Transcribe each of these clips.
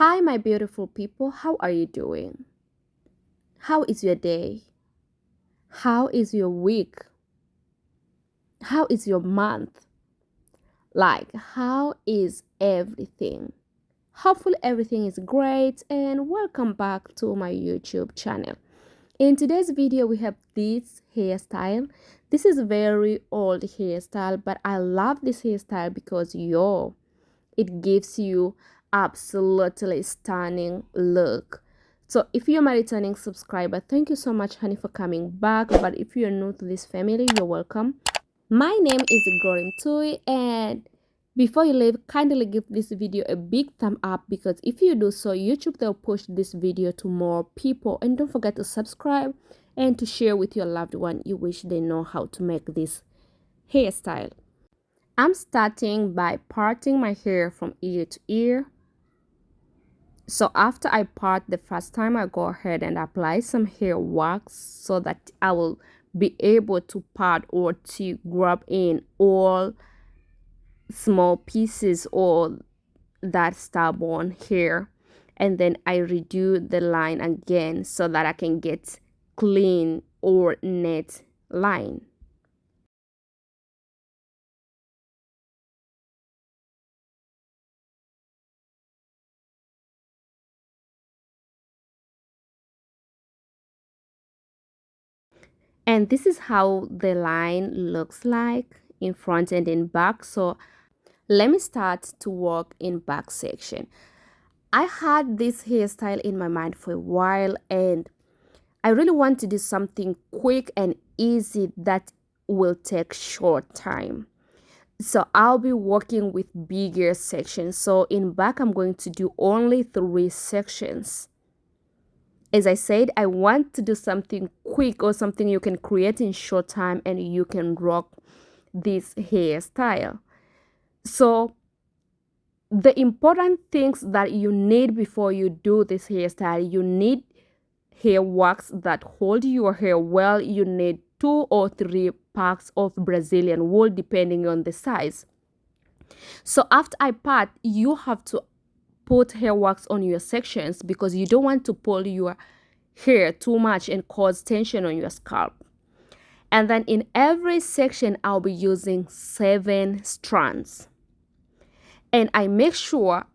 Hi, my beautiful people. How are you doing? How is your day? How is your week? How is your month? How is everything? Hopefully, everything is great, and welcome back to my YouTube channel. In today's video, we have this hairstyle. This is a very old hairstyle, but I love this hairstyle because it gives you absolutely stunning look. So if you're my returning subscriber, thank you so much, honey, for coming back. But if you're new to this family, you're welcome. My name is Gorim Tui, and before you leave, kindly give this video a big thumb up, because if you do so, YouTube will push this video to more people. And don't forget to subscribe and to share with your loved one you wish they know how to make this hairstyle. I'm starting by parting my hair from ear to ear. So after I part the first time, I go ahead and apply some hair wax so that I will be able to part or to grab in all small pieces or that stubborn hair. And then I redo the line again so that I can get clean or net line. And this is how the line looks like in front and in back. So let me start to work in back section. I had this hairstyle in my mind for a while, and I really want to do something quick and easy that will take short time. So I'll be working with bigger sections. So in back, I'm going to do only 3 sections. As I said, I want to do something quick or something you can create in short time and you can rock this hairstyle. So the important things that you need before you do this hairstyle: you need hair wax that hold your hair well. You need 2 or 3 packs of Brazilian wool depending on the size. So after I part, you have to put hair wax on your sections because you don't want to pull your hair too much and cause tension on your scalp. And then in every section, I'll be using 7 strands. And I make sure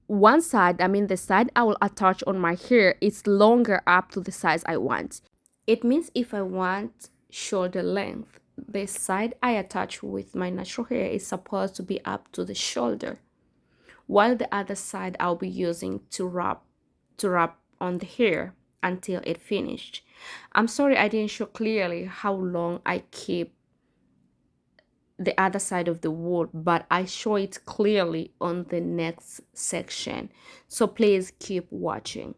one side, the side I will attach on my hair, is longer up to the size I want. It means if I want shoulder length, the side I attach with my natural hair is supposed to be up to the shoulder, while the other side I'll be using to wrap on the hair until it finished. I'm sorry I didn't show clearly how long I keep the other side of the wool, but I show it clearly on the next section, so please keep watching.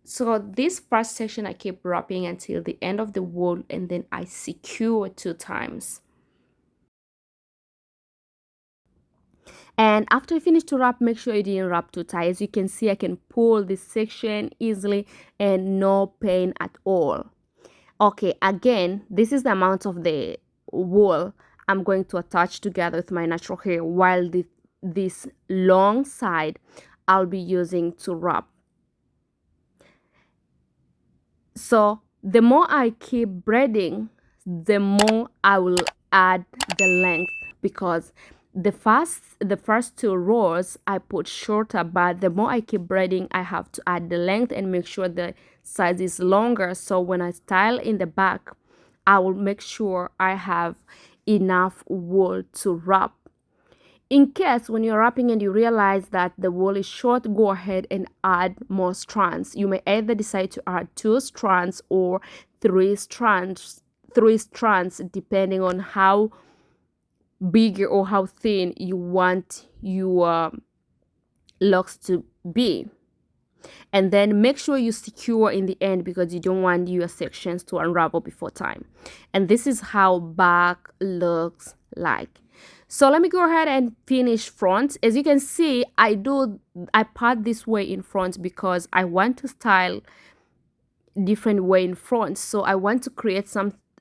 So this first section I keep wrapping until the end of the wool, and then I secure 2 times. And after you finish to wrap, make sure you didn't wrap too tight. As you can see, I can pull this section easily and no pain at all. Okay, again, this is the amount of the wool I'm going to attach together with my natural hair, while this long side I'll be using to wrap. So the more I keep braiding, the more I will add the length, because the first 2 rows I put shorter, but the more I keep braiding, I have to add the length and make sure the size is longer. So when I style in the back, I will make sure I have enough wool to wrap. In case when you're wrapping and you realize that the wool is short, go ahead and add more strands. You may either decide to add 2 strands or 3 strands, 3 strands, depending on how big or how thin you want your locks to be. And then make sure you secure in the end, because you don't want your sections to unravel before time. And this is how back looks like. So let me go ahead and finish front. As you can see, I part this way in front because I want to style different way in front. So I want to create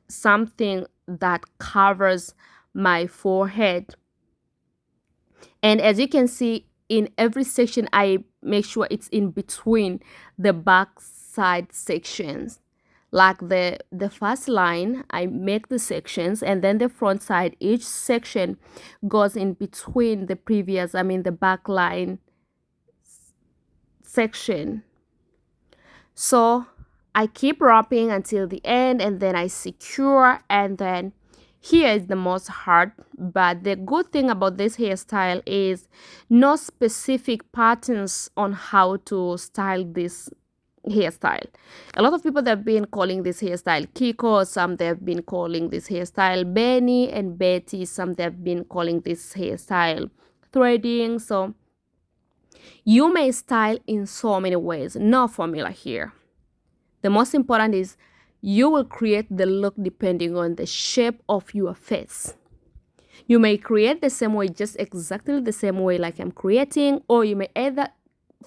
something that covers my forehead. And as you can see, in every section I make sure it's in between the back side sections. Like the first line, I make the sections, and then the front side, each section goes in between the previous, I mean the back line section. So I keep wrapping until the end, and then I secure, and then here is the most hard. But the good thing about this hairstyle is no specific patterns on how to style this hairstyle. A lot of people that have been calling this hairstyle Kiko, some they've been calling this hairstyle Benny and Betty, some they've been calling this hairstyle threading. So you may style in so many ways, no formula here. The most important is you will create the look depending on the shape of your face. You may create the same way, just exactly the same way like I'm creating, or you may either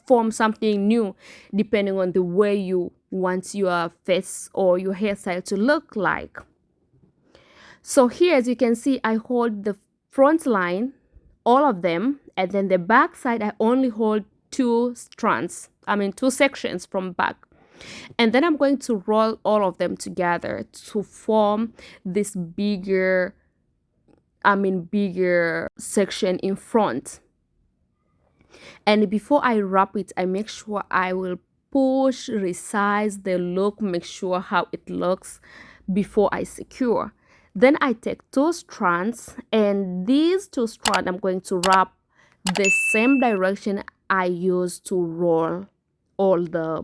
form something new depending on the way you want your face or your hairstyle to look like. So here, as you can see, I hold the front line, all of them, and then the back side I only hold two sections from back. And then I'm going to roll all of them together to form this bigger section in front. And before I wrap it, I make sure I will push, resize the look, make sure how it looks before I secure. Then I take two strands, and these two strands I'm going to wrap the same direction I use to roll all the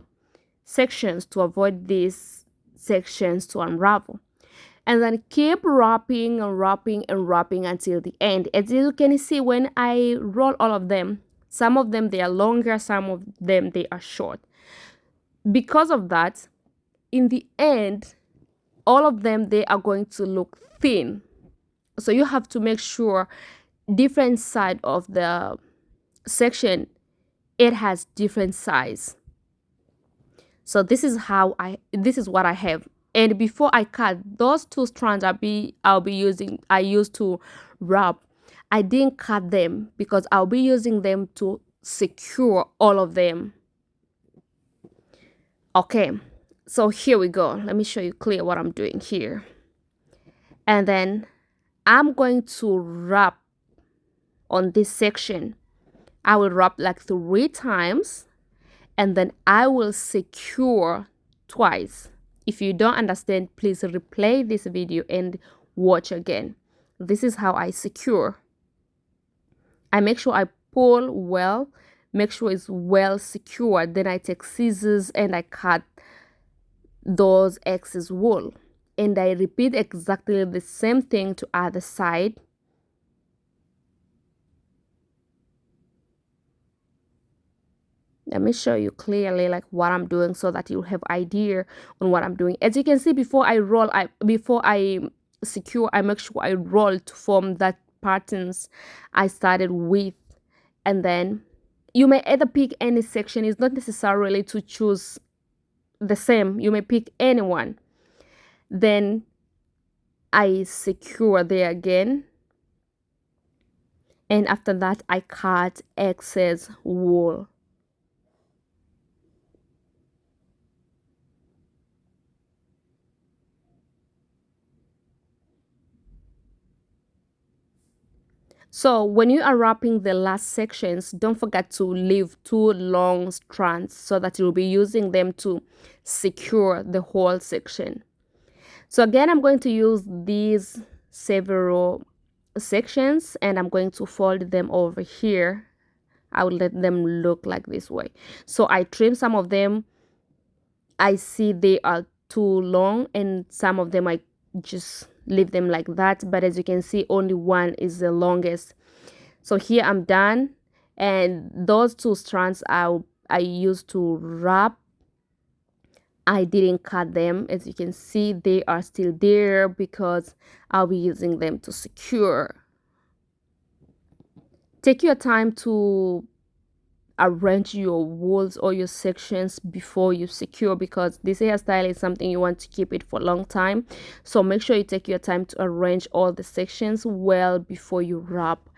sections to avoid these sections to unravel. And then keep wrapping and wrapping and wrapping until the end. As you can see, when I roll all of them, some of them they are longer, some of them they are short. Because of that, in the end, all of them they are going to look thin. So you have to make sure different side of the section, it has different size. So this is what I have. And before I cut those two strands I used to wrap, I didn't cut them because I'll be using them to secure all of them. Okay, so here we go. Let me show you clear what I'm doing here. And then I'm going to wrap on this section. I will wrap like 3 times, and then I will secure twice. If you don't understand, please replay this video and watch again. This is how I secure. I make sure I pull well, make sure it's well secured. Then I take scissors and I cut those excess wool. And I repeat exactly the same thing to other side. Let me show you clearly like what I'm doing so that you'll have idea on what I'm doing. As you can see, before I secure, I make sure I roll to form that patterns I started with. And then you may either pick any section. It's not necessarily to choose the same. You may pick anyone. Then I secure there again. And after that, I cut excess wool. So when you are wrapping the last sections, don't forget to leave 2 long strands so that you'll be using them to secure the whole section. So again, I'm going to use these several sections and I'm going to fold them over here. I will let them look like this way. So I trim some of them. I see they are too long, and some of them I just leave them like that. But as you can see, only one is the longest. So here I'm done, and those 2 strands I used to wrap, I didn't cut them. As you can see, they are still there because I'll be using them to secure. Take your time to arrange your wools or your sections before you secure, because this hairstyle is something you want to keep it for a long time. So make sure you take your time to arrange all the sections well before you wrap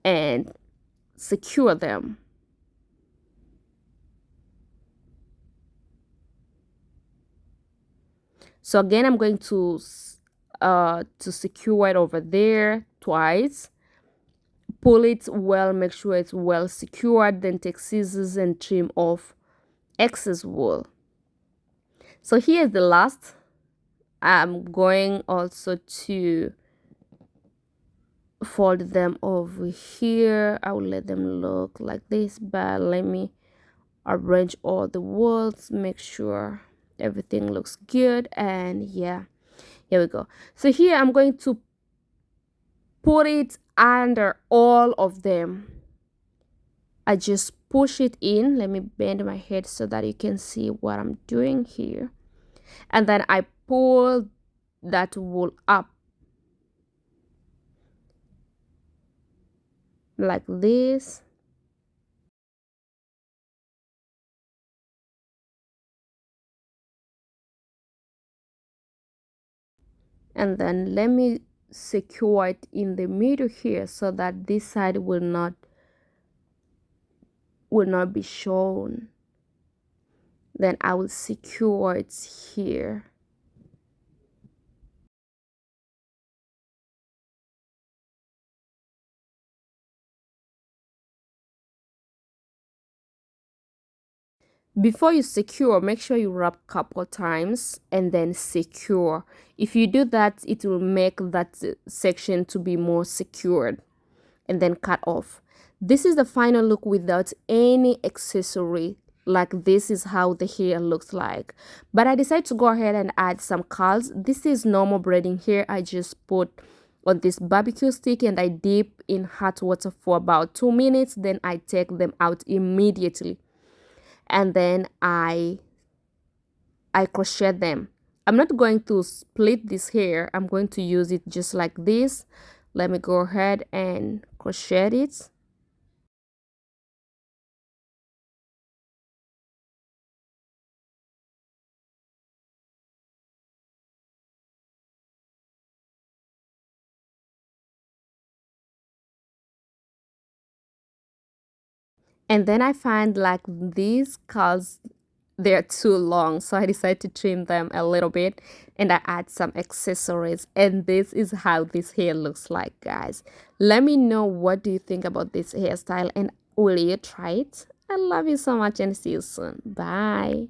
and secure them. So again, I'm going to secure it over there twice. Pull it well, make sure it's well secured, then take scissors and trim off excess wool. So here's the last. I'm going also to fold them over here. I will let them look like this, but let me arrange all the walls, make sure everything looks good. And yeah, here we go. So here I'm going to put it under all of them. I just push it in. Let me bend my head so that you can see what I'm doing here. And then I pull that wool up like this. And then let me secure it in the middle here so that this side will not be shown. Then I will secure it here. Before you secure, make sure you wrap couple times and then secure. If you do that, it will make that section to be more secured, and then cut off. This is the final look without any accessory. Like this is how the hair looks like. But I decided to go ahead and add some curls. This is normal braiding hair. I just put on this barbecue stick and I dip in hot water for about 2 minutes. Then I take them out immediately. And then I crochet them. I'm not going to split this hair. I'm going to use it just like this. Let me go ahead and crochet it. And then I find like these curls, they're too long, so I decided to trim them a little bit and I add some accessories. And this is how this hair looks like, guys. Let me know, what do you think about this hairstyle, and will you try it? I love you so much and see you soon. Bye.